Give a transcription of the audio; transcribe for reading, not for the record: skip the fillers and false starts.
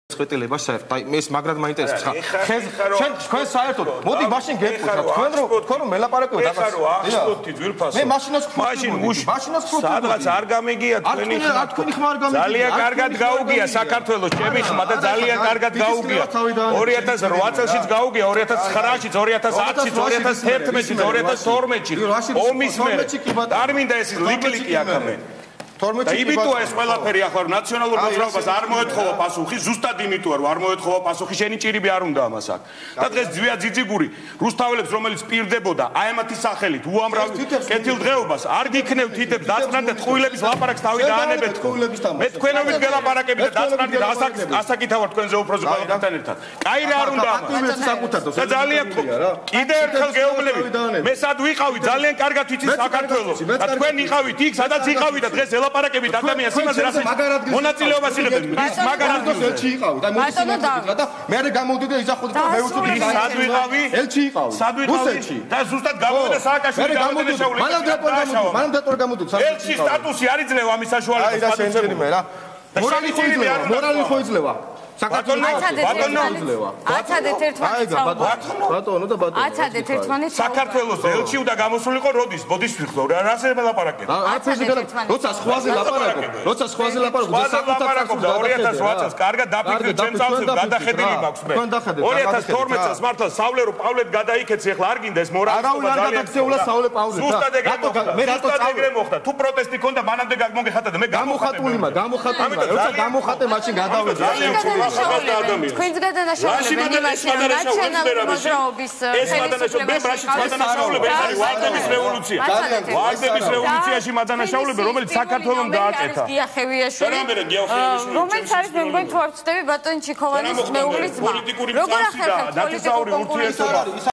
Სპეტელება საერთოდ აი ეს მაგრად მაინტერესებს ხა ჩვენ საერთოდ მოდი მაშინ გეტყვით თქვენ რომ მელაპარაკებთ ეხა რო აღშფოთი ძვირფასო მე მაშინაც სადღაც არ გამიგია თქვენი ხმა არ გამიგია ძალიან კარგად გაუგია საქართველოს ჩემი ხმა და ძალიან კარგად გაუგია 2008 წელშიც გაუგია 2009-შიც 2010-შიც 2011-შიც 2012-შიც ომის მერე არ მინდა ეს ლიკლიკი აქამდე და იმიტოა ეს ყველაფერი ახლა რომ ნაციონალურ მოძრაობას არ მოეთხოვა პასუხი, ზუსტად იმიტოა რომ არ მოეთხოვა პასუხი, შენი ჭირიბი არ უნდა ამას აქ. და დღეს ძვია ძიძიგური რუსთაველებს რომელიც პირდებოდა აი ამათი სახელით უამრავ კეთილდღეობას არ გიქნევ თითებს დაწყნათ ტყუილების ლაპარაკს თავი დაანებეთ. მე თქვენობით გელაპარაკები და დაწყნათ ასაკითავარ თქვენზე უფროზე ყველაფერთან ერთად. კაი რა არ უნდა ამას. და ძალიან კიდე ერთხელ გეუბნები. მე სად ვიყავი ძალიან კარგად ვიცი საქართველოს. და თქვენ იყავით იქ სადაც იყავით და დღეს ლაპარაკებით ადამიანს იმაზე რასაც მონაწილეობას იღებენ ის მაგარად ელჩი იყავი და მოიწინეთ და მე არ გამოვდიდი და იზახოდი და მე უწუდი სად ვიყავი ელჩი იყავი სად ვიყავი და ზუსტად გამოვიდა სააკაშვილი გამოდეშაული მანამ დატორი გამოდიდი ელჩი სტატუსი არ იძლევა ამის საშუალებას პატიცები მე რა მორალი ხო იძლევა აცადეთ ერთმანეთს ბატონო და ბატონო აცადეთ ერთმანეთს საქართველოს ელჩი უნდა გამოსულიყო როდის ბოდის ვიხდო რაზე ლაპარაკები როცა სხვაზე ლაპარაკობ და საკუთარ 2008 წელს კარგად დაფიქრეთ ჩემ წავსებ გადახედილი მაქვს მე 2012 წელს მართლა სავლერო პავლეთ გადაიქეცი ახლა არ გინდა ეს მორალი არ გადაგცეულა სავლე პავლე ზუსტად ეგრე მოხდა თუ პროტესტი ქონდა მანამდე გამოგეხატა და მე გამოხატული როცა გამოხატე მაშინ გადავედი თქვენს გადანაშაულები ნაციონალური მოძრაობის ხელისუფლება ვარდების რევოლუციაში მადანაშაულები რომელიც საქართველოს დააკეთა რომელიც არის მე მგონი თუ არ ვწდები ბატონი ჩიქოვანის მეუღლის ძმა როგორ ახერხებთ პოლიტიკურ კონკურენციას